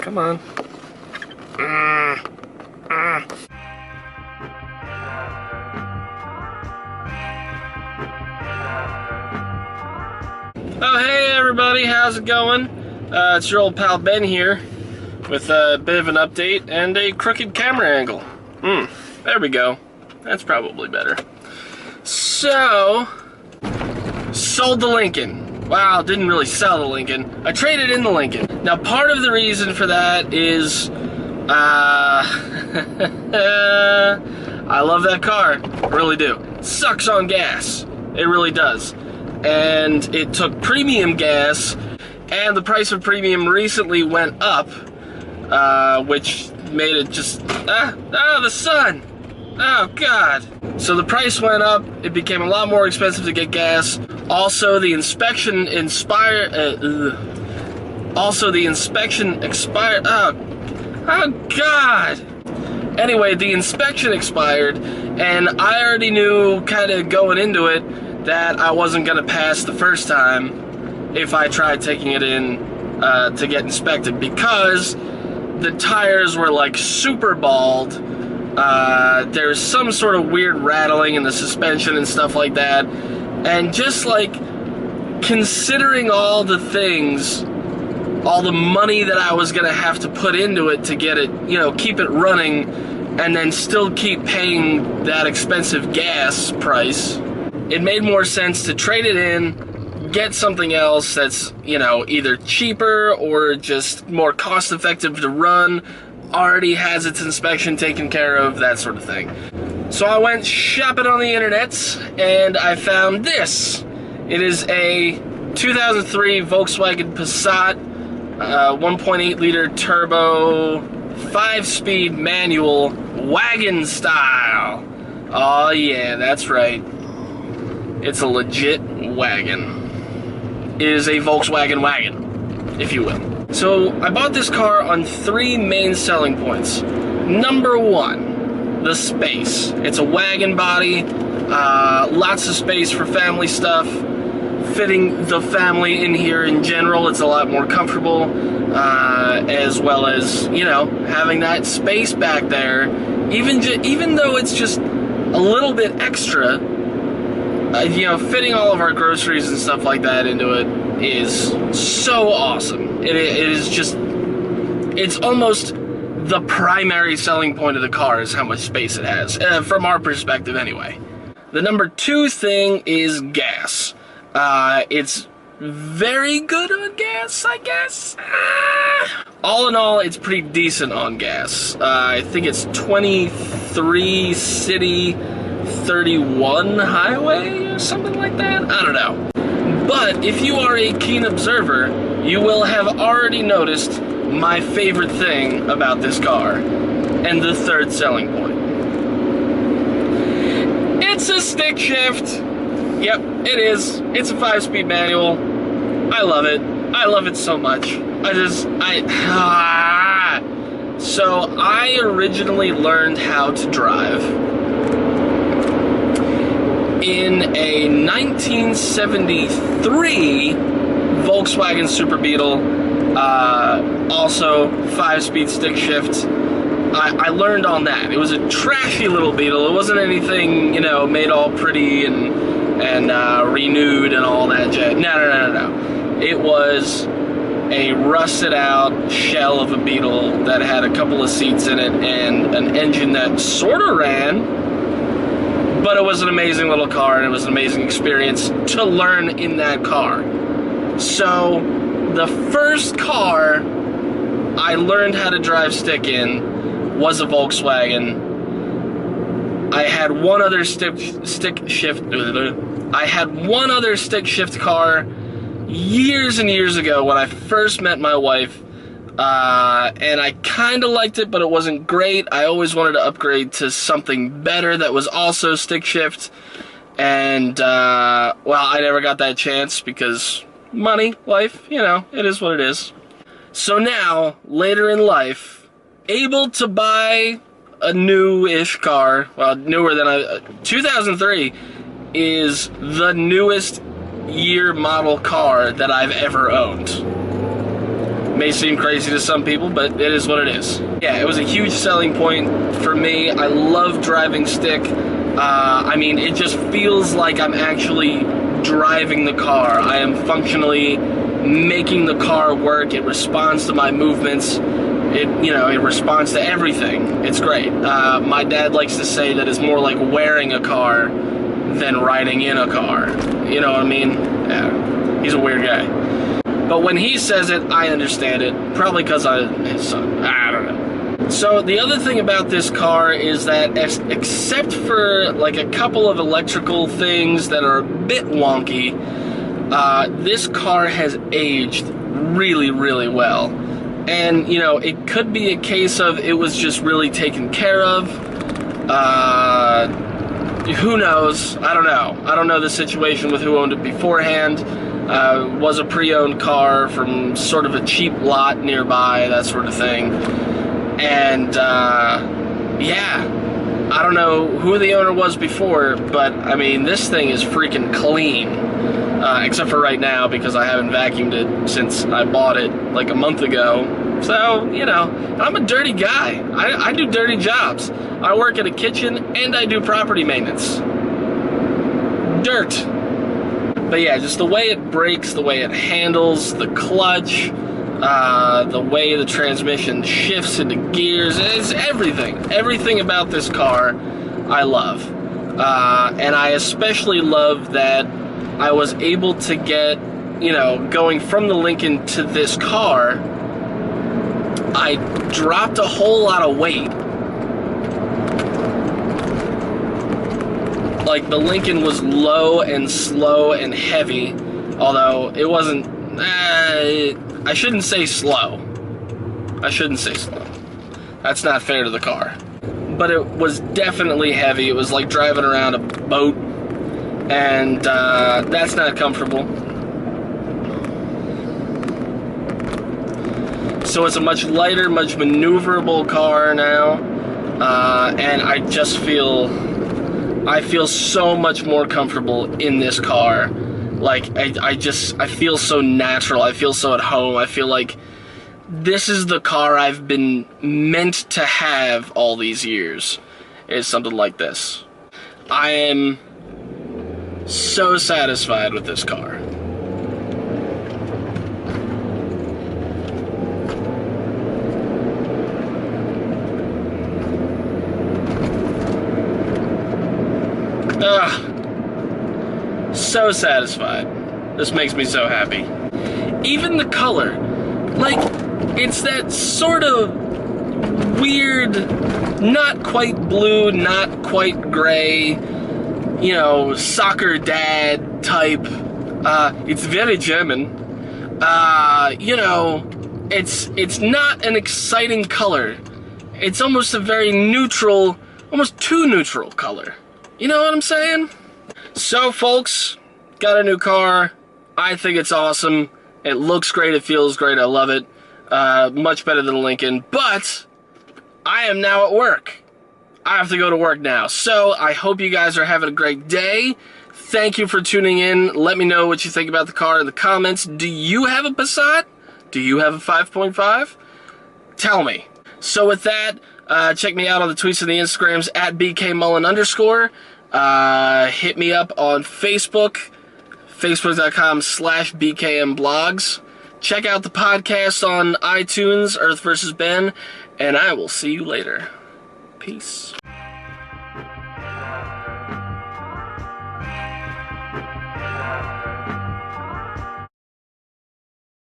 Come on. Oh, hey everybody, how's it going? It's your old pal Ben here with a bit of an update and a crooked camera angle. There we go. That's probably better. So, sold the Lincoln. Wow, didn't really sell the Lincoln. I traded in the Lincoln. Now, part of the reason for that is, I love that car. I really do. Sucks on gas. It really does. And it took premium gas, and the price of premium recently went up, which made it just, the sun. Oh, God. So the price went up, it became a lot more expensive to get gas. Also, the inspection expired, oh, God. Anyway, the inspection expired, and I already knew, kind of going into it, that I wasn't going to pass the first time if I tried taking it in to get inspected, because the tires were like super bald. There's some sort of weird rattling in the suspension and stuff like that, and just like considering all the things, all the money that I was going to have to put into it to get it, you know, keep it running, and then still keep paying that expensive gas price, it made more sense to trade it in, get something else that's, you know, either cheaper or just more cost-effective to run, already has its inspection taken care of, that sort of thing. So I went shopping on the internet, and I found this. It is a 2003 Volkswagen Passat, 1.8 liter turbo, 5-speed manual, wagon style. Oh yeah, that's right. It's a legit wagon. It is a Volkswagen wagon, if you will. So I bought this car on 3 main selling points. Number 1, the space. It's a wagon body, lots of space for family stuff. Fitting the family in here in general, it's a lot more comfortable, as well as, you know, having that space back there. Even though it's just a little bit extra, you know, fitting all of our groceries and stuff like that into it is so awesome. It is just, it's almost the primary selling point of the car is how much space it has, from our perspective anyway. The number 2 thing is gas. It's very good on gas, I guess. All in all, it's pretty decent on gas. I think it's 23 city, 31 highway or something like that? I don't know. But if you are a keen observer, you will have already noticed my favorite thing about this car, and the 3rd selling point. It's a stick shift. Yep, it is. It's a 5-speed manual. I love it. I love it so much. So I originally learned how to drive in a 1973 Volkswagen Super Beetle, also 5-speed stick shift. I learned on that. It was a trashy little Beetle. It wasn't anything, you know, made all pretty and renewed and all that jazz. No. It was a rusted out shell of a Beetle that had a couple of seats in it and an engine that sort of ran, but it was an amazing little car, and it was an amazing experience to learn in that car. So the first car I learned how to drive stick in was a Volkswagen. I had one other stick shift car years and years ago when I first met my wife, and I kind of liked it, but it wasn't great. I always wanted to upgrade to something better that was also stick shift, and well, I never got that chance because money, life, you know, it is what it is. So now, later in life, able to buy a new-ish car, well, newer than 2003 is the newest year model car that I've ever owned. may seem crazy to some people, but it is what it is. Yeah, it was a huge selling point for me. I love driving stick. I mean, it just feels like I'm actually driving the car. I am functionally making the car work. It responds to my movements. It responds to everything. It's great. My dad likes to say that it's more like wearing a car than riding in a car. You know what I mean? Yeah, he's a weird guy. But when he says it, I understand it. Probably because I'm his son. I don't know. So the other thing about this car is that except for like a couple of electrical things that are a bit wonky, this car has aged really, really well. And, you know, it could be a case of it was just really taken care of. Who knows? I don't know. I don't know the situation with who owned it beforehand. Was a pre-owned car from sort of a cheap lot nearby, that sort of thing. And, yeah, I don't know who the owner was before, but, I mean, this thing is freaking clean. Except for right now, because I haven't vacuumed it since I bought it, like, a month ago. So, you know, I'm a dirty guy. I do dirty jobs. I work in a kitchen, and I do property maintenance. Dirt. But yeah, just the way it brakes, the way it handles, the clutch, the way the transmission shifts into gears, it's everything. Everything about this car I love. And I especially love that I was able to get, you know, going from the Lincoln to this car, I dropped a whole lot of weight. Like, the Lincoln was low and slow and heavy, although it wasn't, I shouldn't say slow. I shouldn't say slow. That's not fair to the car. But it was definitely heavy. It was like driving around a boat, and that's not comfortable. So it's a much lighter, much maneuverable car now, and I just feel so much more comfortable in this car. Like, I feel so natural. I feel so at home. I feel like this is the car I've been meant to have all these years, is something like this. I am so satisfied with this car. So satisfied. This makes me so happy. Even the color. Like, it's that sort of weird, not quite blue, not quite gray, you know, soccer dad type. It's very German. You know, it's not an exciting color. It's almost a very neutral, almost too neutral color. You know what I'm saying? So, folks, got a new car. I think it's awesome. It looks great. It feels great. I love it. Much better than Lincoln. But I am now at work. I have to go to work now. So I hope you guys are having a great day. Thank you for tuning in. Let me know what you think about the car in the comments. Do you have a Passat? Do you have a 5.5? Tell me. So with that, check me out on the tweets and the Instagrams at BKMullen_. Hit me up on Facebook, facebook.com/BKMBlogs. Check out the podcast on iTunes, Earth vs. Ben, and I will see you later. Peace.